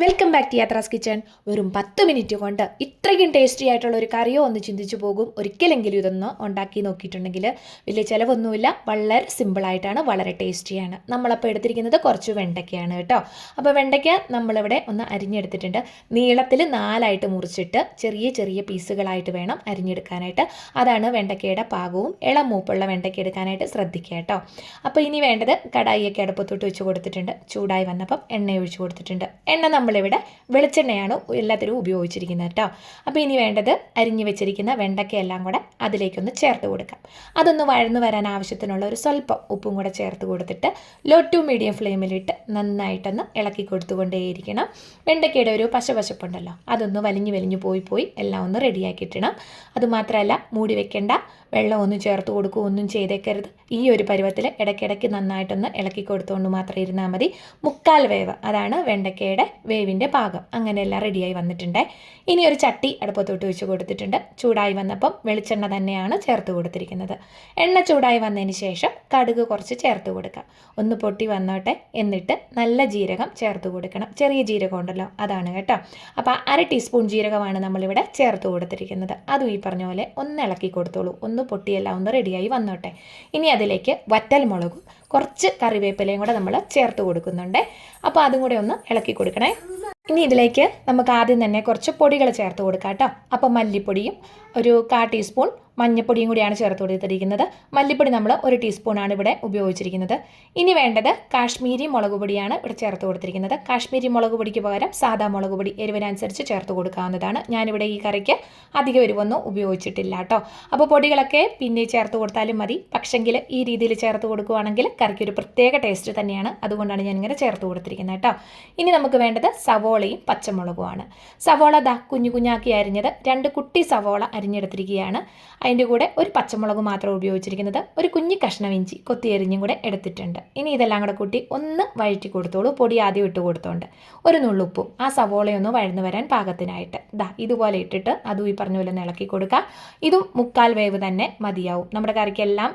Welcome back to Yathra's kitchen. വെറും 10 minute കൊണ്ട് ഇത്രയ്ക്കും ടേസ്റ്റി ആയിട്ടുള്ള ഒരു കറിയോ ഒന്ന് ചിന്തിച്ചു പോകും. ഒരിക്കലെങ്കിലും ഇതൊന്ന് ഉണ്ടാക്കി നോക്കിയിട്ടുണ്ടെങ്കിൽ വലിയ ചിലവൊന്നുമില്ല, വളരെ സിമ്പിളായിട്ടാണ്, വളരെ ടേസ്റ്റിയാണ്. നമ്മളപ്പോൾ എടുത്തിരിക്കുന്നത് കുറച്ച് വെണ്ടയ്ക്കയാണ് കേട്ടോ. അപ്പോൾ വെണ്ടയ്ക്ക നമ്മളിവിടെ ഒന്ന് അരിഞ്ഞെടുത്തിട്ടുണ്ട്. നീളത്തിൽ 4 മുറിച്ചിട്ട് ചെറിയ ചെറിയ പീസുകളായിട്ട് വേണം അരിഞ്ഞെടുക്കാനായിട്ട്. അതാണ് വെണ്ടയ്ക്കയുടെ പാകവും. ഇളം മൂപ്പുള്ള വെണ്ടയ്ക്ക എടുക്കാനായിട്ട് ശ്രദ്ധിക്കുക കേട്ടോ. അപ്പോൾ ഇനി വേണ്ടത് കടായിയൊക്കെ അടുപ്പത്തോട്ട് വെച്ച് കൊടുത്തിട്ടുണ്ട്. ചൂടായി വന്നപ്പം എണ്ണ ഒഴിച്ച് കൊടുത്തിട്ടുണ്ട്. എണ്ണ നമ്മളിവിടെ വെളിച്ചെണ്ണയാണ് എല്ലാത്തിനും ഉപയോഗിച്ചിരിക്കുന്നത് കേട്ടോ. അപ്പോൾ ഇനി വേണ്ടത് അരിഞ്ഞു വെച്ചിരിക്കുന്ന വെണ്ടയ്ക്കയെല്ലാം കൂടെ അതിലേക്കൊന്ന് ചേർത്ത് കൊടുക്കാം. അതൊന്ന് വഴന്നു വരാൻ ആവശ്യത്തിനുള്ള ഒരു സ്വല്പം ഉപ്പും കൂടെ ചേർത്ത് കൊടുത്തിട്ട് ലോ ടു മീഡിയം ഫ്ലെയിമിലിട്ട് നന്നായിട്ടൊന്ന് ഇളക്കി കൊടുത്തുകൊണ്ടേയിരിക്കണം. വെണ്ടയ്ക്കയുടെ ഒരു പശപശപ്പുണ്ടല്ലോ, അതൊന്ന് വലിഞ്ഞു പോയി എല്ലാം ഒന്ന് റെഡിയാക്കിയിട്ടണം. അതുമാത്രമല്ല, മൂടി വെക്കേണ്ട, വെള്ളമൊന്നും ചേർത്ത് കൊടുക്കുകയോ ഒന്നും ചെയ്തേക്കരുത്. ഈ ഒരു പരുവത്തിൽ ഇടയ്ക്കിടയ്ക്ക് നന്നായിട്ടൊന്ന് ഇളക്കി കൊടുത്തുകൊണ്ട് മാത്രം ഇരുന്നാൽ മതി. 3/4 വേവ്, അതാണ് വെണ്ടയ്ക്കയുടെ വേവിൻ്റെ പാകം. അങ്ങനെ എല്ലാം റെഡിയായി വന്നിട്ടുണ്ട്. ഇനി ഒരു ചട്ടി അടുപ്പത്തോട്ട് വെച്ച് കൊടുത്തിട്ടുണ്ട്. ചൂടായി വന്നപ്പം വെളിച്ചെണ്ണ തന്നെയാണ് ചേർത്ത് കൊടുത്തിരിക്കുന്നത്. എണ്ണ ചൂടായി വന്നതിന് ശേഷം കടുക് കുറച്ച് ചേർത്ത് കൊടുക്കാം. ഒന്ന് പൊട്ടി വന്നോട്ടെ. എന്നിട്ട് നല്ല ജീരകം ചേർത്ത് കൊടുക്കണം. ചെറിയ ജീരകം ഉണ്ടല്ലോ, അതാണ് കേട്ടോ. അപ്പോൾ 1/2 ടീസ്പൂൺ ജീരകമാണ് നമ്മളിവിടെ ചേർത്ത് കൊടുത്തിരിക്കുന്നത്. അതും ഈ പറഞ്ഞ പോലെ ഒന്ന് ഇളക്കി കൊടുത്തോളൂ. ഒന്ന് പൊട്ടിയെല്ലാം ഒന്ന് റെഡിയായി വന്നോട്ടെ. ഇനി അതിലേക്ക് വറ്റൽ മുളകും കുറച്ച് കറിവേപ്പിലയും കൂടെ നമ്മൾ ചേർത്ത് കൊടുക്കുന്നുണ്ട്. അപ്പോൾ അതും കൂടെ ഒന്ന് ഇളക്കി കൊടുക്കണേ. ഇനി ഇതിലേക്ക് നമുക്ക് ആദ്യം തന്നെ കുറച്ച് പൊടികൾ ചേർത്ത് കൊടുക്കാം കേട്ടോ. അപ്പോൾ മല്ലിപ്പൊടിയും ഒരു 1/4 ടീസ്പൂൺ മഞ്ഞൾപ്പൊടിയും കൂടിയാണ് ചേർത്ത് കൊടുത്തിരിക്കുന്നത്. മല്ലിപ്പൊടി നമ്മൾ 1 ടീസ്പൂണാണ് ഇവിടെ ഉപയോഗിച്ചിരിക്കുന്നത്. ഇനി വേണ്ടത് കാശ്മീരി മുളക് പൊടിയാണ് ഇവിടെ ചേർത്ത് കൊടുത്തിരിക്കുന്നത്. കാശ്മീരി മുളക് പൊടിക്ക് പകരം സാദാ മുളക് പൊടി എരിവിനനുസരിച്ച് ചേർത്ത് കൊടുക്കാവുന്നതാണ്. ഞാനിവിടെ ഈ കറിക്ക് അധികം എരിവൊന്നും ഉപയോഗിച്ചിട്ടില്ല കേട്ടോ. അപ്പോൾ പൊടികളൊക്കെ പിന്നെ ചേർത്ത് കൊടുത്താലും മതി. പക്ഷെങ്കിൽ ഈ രീതിയിൽ ചേർത്ത് കൊടുക്കുകയാണെങ്കിൽ കറിക്ക് ഒരു പ്രത്യേക ടേസ്റ്റ് തന്നെയാണ്. അതുകൊണ്ടാണ് ഞാനിങ്ങനെ ചേർത്ത് കൊടുത്തിരിക്കുന്നത് കേട്ടോ. ഇനി നമുക്ക് വേണ്ടത് സവോളയും പച്ചമുളകുമാണ്. സവോള കുഞ്ഞു കുഞ്ഞാക്കി അരിഞ്ഞത് 2 കുട്ടി സവോള അരിഞ്ഞെടുത്തിരിക്കുകയാണ്. അതിൻ്റെ കൂടെ ഒരു പച്ചമുളക് മാത്രം ഉപയോഗിച്ചിരിക്കുന്നത്. ഒരു കുഞ്ഞി കഷ്ണം ഇഞ്ചി കൊത്തി എരിഞ്ഞും കൂടെ എടുത്തിട്ടുണ്ട്. ഇനി ഇതെല്ലാം കൂടെ കൂട്ടി ഒന്ന് വഴറ്റി കൊടുത്തോളൂ. പൊടി ആദ്യം ഇട്ട് കൊടുത്തോണ്ട് ഒരു നുള്ളുപ്പും ആ സവോളയൊന്ന് വഴന്നു വരാൻ പാകത്തിനായിട്ട് ഇതുപോലെ ഇട്ടിട്ട് അതും ഈ പറഞ്ഞ പോലെ ഒന്ന് ഇളക്കി കൊടുക്കുക. ഇതും 3/4 വേവ് തന്നെ മതിയാവും. നമ്മുടെ കറിക്കെല്ലാം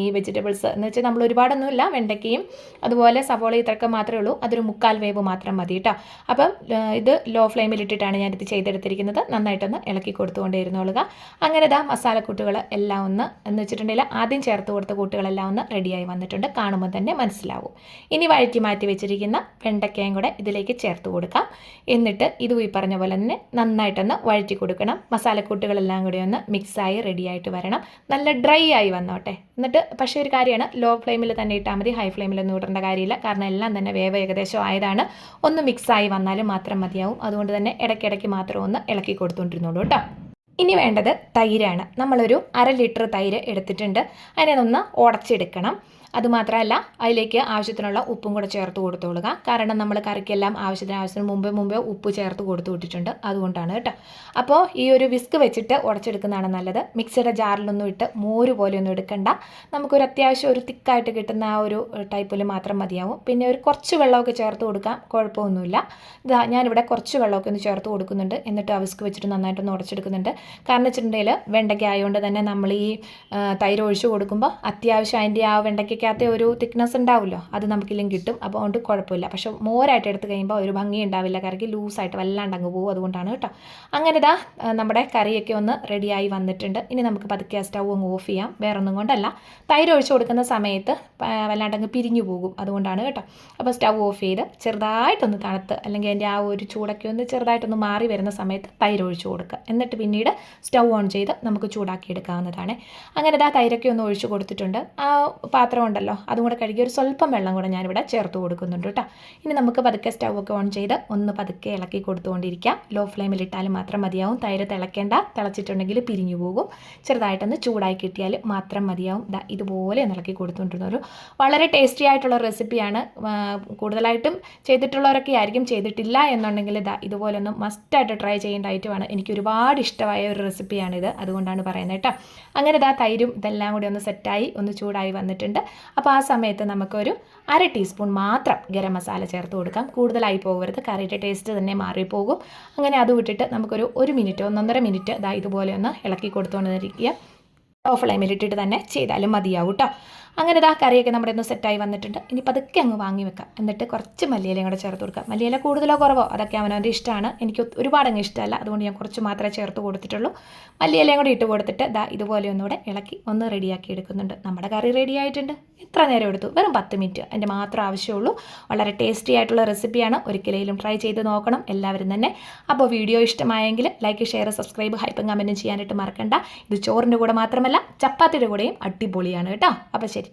ഈ വെജിറ്റബിൾസ് എന്ന് വെച്ചാൽ നമ്മൾ ഒരുപാടൊന്നുമില്ല, വെണ്ടയ്ക്കയും അതുപോലെ സവോള ഇത്രയൊക്കെ മാത്രമേ ഉള്ളൂ. അതൊരു 3/4 വേവ് മാത്രം മതി കേട്ടോ. അപ്പം ഇത് ലോ ഫ്ലെയിമിൽ ഇട്ടിട്ടാണ് ഞാനിത് ചെയ്തെടുത്തിരിക്കുന്നത്. നന്നായിട്ടൊന്ന് ഇളക്കി കൊടുത്തുകൊണ്ടേയിരുന്നോളുക. അങ്ങനെ മസാലക്കൂട്ടുകൾ എല്ലാം ഒന്ന് എന്ന് വെച്ചിട്ടുണ്ടെങ്കിൽ ആദ്യം ചേർത്ത് കൊടുത്ത കൂട്ടുകളെല്ലാം ഒന്ന് റെഡിയായി വന്നിട്ടുണ്ട്. കാണുമ്പോൾ തന്നെ മനസ്സിലാവും. ഇനി വഴറ്റി മാറ്റി വെച്ചിരിക്കുന്ന വെണ്ടയ്ക്കയും കൂടെ ഇതിലേക്ക് ചേർത്ത് കൊടുക്കാം. എന്നിട്ട് ഇതും ഈ പറഞ്ഞ പോലെ തന്നെ നന്നായിട്ടൊന്ന് വഴറ്റി കൊടുക്കണം. മസാലക്കൂട്ടുകളെല്ലാം കൂടി ഒന്ന് മിക്സായി റെഡിയായിട്ട് വരണം. നല്ല ഡ്രൈ ആയി വന്നോട്ടെ. എന്നിട്ട് പക്ഷേ ഒരു കാര്യമാണ്, ലോ ഫ്ലെയിമിൽ തന്നെ ഇട്ടാൽ മതി, ഹൈ ഫ്ലെയിമിലൊന്നും ഇടേണ്ട കാര്യമില്ല. കാരണം എല്ലാം തന്നെ വേവ് ഏകദേശം ആയതാണ്. ഒന്ന് മിക്സായി വന്നാലും മാത്രം മതിയാവും. അതുകൊണ്ട് തന്നെ ഇടയ്ക്കിടയ്ക്ക് മാത്രം ഒന്ന് ഇളക്കി കൊടുത്തുകൊണ്ടിരുന്നോളൂ കേട്ടോ. ഇനി വേണ്ടത് തൈരാണ്. നമ്മളൊരു 1/2 ലിറ്റർ തൈര് എടുത്തിട്ടുണ്ട്. അതിനെ ഒന്ന് ഉടച്ചെടുക്കണം. അതുമാത്രമല്ല, അതിലേക്ക് ആവശ്യത്തിനുള്ള ഉപ്പും കൂടെ ചേർത്ത് കൊടുത്തോളുക. കാരണം നമ്മൾ കറിക്കെല്ലാം ആവശ്യത്തിന് മുമ്പേ ഉപ്പ് ചേർത്ത് കൊടുത്തു വിട്ടിട്ടുണ്ട്. അതുകൊണ്ടാണ് കേട്ടോ. അപ്പോൾ ഈ ഒരു വിസ്ക് വെച്ചിട്ട് ഉടച്ചെടുക്കുന്നതാണ് നല്ലത്. മിക്സിയുടെ ജാറിലൊന്നും ഇട്ട് മോര് പോലെയൊന്നും എടുക്കണ്ട. നമുക്കൊരു അത്യാവശ്യം ഒരു തിക്കായിട്ട് കിട്ടുന്ന ആ ഒരു ടൈപ്പിൽ മാത്രം മതിയാവും. പിന്നെ ഒരു കുറച്ച് വെള്ളമൊക്കെ ചേർത്ത് കൊടുക്കാം, കുഴപ്പമൊന്നുമില്ല. ഞാനിവിടെ കുറച്ച് വെള്ളമൊക്കെ ഒന്ന് ചേർത്ത് കൊടുക്കുന്നുണ്ട്. എന്നിട്ട് ആ വിസ്ക് വെച്ചിട്ട് നന്നായിട്ടൊന്ന് ഉടച്ചെടുക്കുന്നുണ്ട്. കാരണം വെച്ചിട്ടുണ്ടെങ്കിൽ വെണ്ടയ്ക്ക ആയതുകൊണ്ട് തന്നെ നമ്മൾ ഈ തൈര് ഒഴിച്ച് കൊടുക്കുമ്പോൾ അത്യാവശ്യം അതിൻ്റെ ആ വെണ്ടയ്ക്കകത്തെ ഒരു തിക്നെസ് ഉണ്ടാവുമല്ലോ, അത് നമുക്കില്ലെങ്കിൽ കിട്ടും. അപ്പോൾ അതുകൊണ്ട് കുഴപ്പമില്ല. പക്ഷെ മോരായിട്ട് എടുത്ത് കഴിയുമ്പോൾ ഒരു ഭംഗി ഉണ്ടാവില്ല, കറിക്ക് ലൂസായിട്ട് വല്ലാണ്ട് അങ്ങ് പോകും. അതുകൊണ്ടാണ് കേട്ടോ. അങ്ങനെ നമ്മുടെ കറിയൊക്കെ ഒന്ന് റെഡിയായി വന്നിട്ടുണ്ട്. ഇനി നമുക്ക് പതുക്കെ സ്റ്റൗ അങ്ങ് ഓഫ് ചെയ്യാം. വേറെ ഒന്നും കൊണ്ടല്ല, തൈര് ഒഴിച്ച് കൊടുക്കുന്ന സമയത്ത് വല്ലാണ്ട് അങ്ങ് പിരിഞ്ഞു പോകും. അതുകൊണ്ടാണ് കേട്ടോ. അപ്പോൾ സ്റ്റൗ ഓഫ് ചെയ്ത് ചെറുതായിട്ടൊന്ന് തണുത്ത്, അല്ലെങ്കിൽ അതിൻ്റെ ആ ഒരു ചൂടൊക്കെ ഒന്ന് ചെറുതായിട്ടൊന്ന് മാറി വരുന്ന സമയത്ത് തൈര് ഒഴിച്ച് കൊടുക്കുക. എന്നിട്ട് പിന്നീട് സ്റ്റൗ ഓൺ ചെയ്ത് നമുക്ക് ചൂടാക്കി എടുക്കാവുന്നതാണ്. അങ്ങനെ തൈരൊക്കെ ഒന്ന് ഒഴിച്ച് കൊടുത്തിട്ടുണ്ട്. ആ പാത്രം ഉണ്ടല്ലോ, അതും കൂടെ കഴുകി ഒരു സ്വല്പം വെള്ളം കൂടെ ഞാനിവിടെ ചേർത്ത് കൊടുക്കുന്നുണ്ട് കേട്ടോ. ഇനി നമുക്ക് പതുക്കെ സ്റ്റൗ ഒക്കെ ഓൺ ചെയ്ത് ഒന്ന് പതുക്കെ ഇളക്കി കൊടുത്തുകൊണ്ടിരിക്കാം. ലോ ഫ്ലെയിമിൽ ഇട്ടാലും മാത്രം മതിയാവും. തൈര് തിളക്കേണ്ട, തിളച്ചിട്ടുണ്ടെങ്കിൽ പിരിഞ്ഞു പോകും. ചെറുതായിട്ടൊന്ന് ചൂടായി കിട്ടിയാൽ മാത്രം മതിയാവും. ഇതുപോലെ ഒന്ന് ഇളക്കി കൊടുത്തുകൊണ്ടിരുന്നൊരു വളരെ ടേസ്റ്റി ആയിട്ടുള്ള റെസിപ്പിയാണ്. കൂടുതലായിട്ടും ചെയ്തിട്ടുള്ളവരൊക്കെ ആയിരിക്കും. ചെയ്തിട്ടില്ല എന്നുണ്ടെങ്കിൽ ഇതുപോലെ ഒന്ന് മസ്റ്റായിട്ട് ട്രൈ ചെയ്യേണ്ട ഐറ്റമാണ്. എനിക്ക് ഒരുപാട് ഇഷ്ടമായ ഒരു റെസിപ്പിയാണിത്. അതുകൊണ്ടാണ് പറയുന്നത് കേട്ടോ. അങ്ങനെ തൈരും ഇതെല്ലാം കൂടി ഒന്ന് സെറ്റായി ഒന്ന് ചൂടായി വന്നിട്ടുണ്ട്. അപ്പോൾ ആ സമയത്ത് നമുക്കൊരു 1/2 ടീസ്പൂൺ മാത്രം ഗരം മസാല ചേർത്ത് കൊടുക്കാം. കൂടുതലായി പോകരുത്, കറിയുടെ ടേസ്റ്റ് തന്നെ മാറിപ്പോകും. അങ്ങനെ അത് വിട്ടിട്ട് നമുക്കൊരു 1 മിനിറ്റ് 1.5 മിനിറ്റ് ഇതുപോലെ ഒന്ന് ഇളക്കി കൊടുത്തുകൊണ്ടിരിക്കുക. ഓഫ് ഫ്ലെയിമിലിട്ടിട്ട് തന്നെ ചെയ്താലും മതിയാവും കേട്ടോ. അങ്ങനെ ഇതാ കറിയൊക്കെ നമ്മുടെ ഒന്ന് സെറ്റായി വന്നിട്ടുണ്ട്. ഇനി പതുക്കെ അങ്ങ് വാങ്ങി വെക്കാം. എന്നിട്ട് കുറച്ച് മല്ലിയിലയും കൂടെ ചേർത്ത് കൊടുക്കാം. മല്ലിയില കൂടുതലോ കുറവോ അതൊക്കെ അവനവൻ്റെ ഇഷ്ടമാണ്. എനിക്ക് ഒരുപാട് അങ്ങ് ഇഷ്ടമല്ല, അതുകൊണ്ട് ഞാൻ കുറച്ച് മാത്രമേ ചേർത്ത് കൊടുത്തിട്ടുള്ളൂ. മല്ലിയിലയും കൂടി ഇട്ട് കൊടുത്തിട്ട് ദാ ഇതുപോലെ ഒന്നുകൂടെ ഇളക്കി ഒന്ന് റെഡിയാക്കി എടുക്കുന്നുണ്ട്. നമ്മുടെ കറി റെഡി ആയിട്ടുണ്ട്. എത്ര നേരം എടുത്തു? വെറും 10 മിനിറ്റ് അതിൻ്റെ മാത്രം ആവശ്യമുള്ളൂ. വളരെ ടേസ്റ്റി ആയിട്ടുള്ള റെസിപ്പിയാണ്. ഒരിക്കലെങ്കിലും ട്രൈ ചെയ്ത് നോക്കണം എല്ലാവരും തന്നെ. അപ്പോൾ വീഡിയോ ഇഷ്ടമായെങ്കിൽ ലൈക്ക്, ഷെയർ, സബ്സ്ക്രൈബ്, ഹൈപ്പും കമൻറ്റും ചെയ്യാനായിട്ട് മറക്കണ്ട. ഇത് ചോറിൻ്റെ കൂടെ മാത്രമല്ല ചപ്പാത്തിയുടെ കൂടെയും അടിപൊളിയാണ് കേട്ടോ. അപ്പോൾ ശരി.